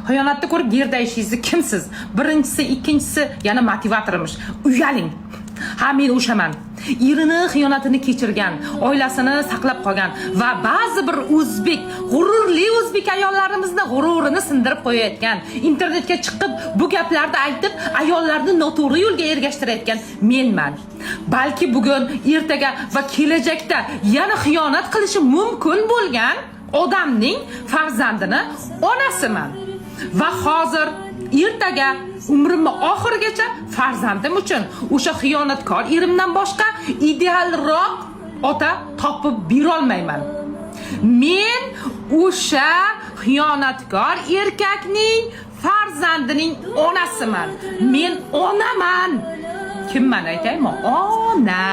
Xiyonatni ko'rib gerdayishingizni kimsiz? Birinchisi, ikkinchisi yana motivatorimish. Uyaling. Ha, men o'shaman. Erini xiyonatini kechirgan, oilasini saqlab qolgan va ba'zi bir o'zbek, g'ururli o'zbek ayollarimizni g'ururini sindirib qo'yayotgan, internetga chiqib bu gaplarni aytib, ayollarni noto'g'ri yo'lga ergashtirayotgan menman. Balki bugun, ertaga va kelajakda yana xiyonat qilishi mumkin bo'lgan odamning farzandini onasiman. Va hozir ertaga umrimni oxirigacha farzandim uchun o'sha xiyonatkor erimdan boshqa idealroq ota topib berolmayman. Men o'sha xiyonatkor erkakning farzandining onasiman. Men onaman. Kimman aytaymi? Ona.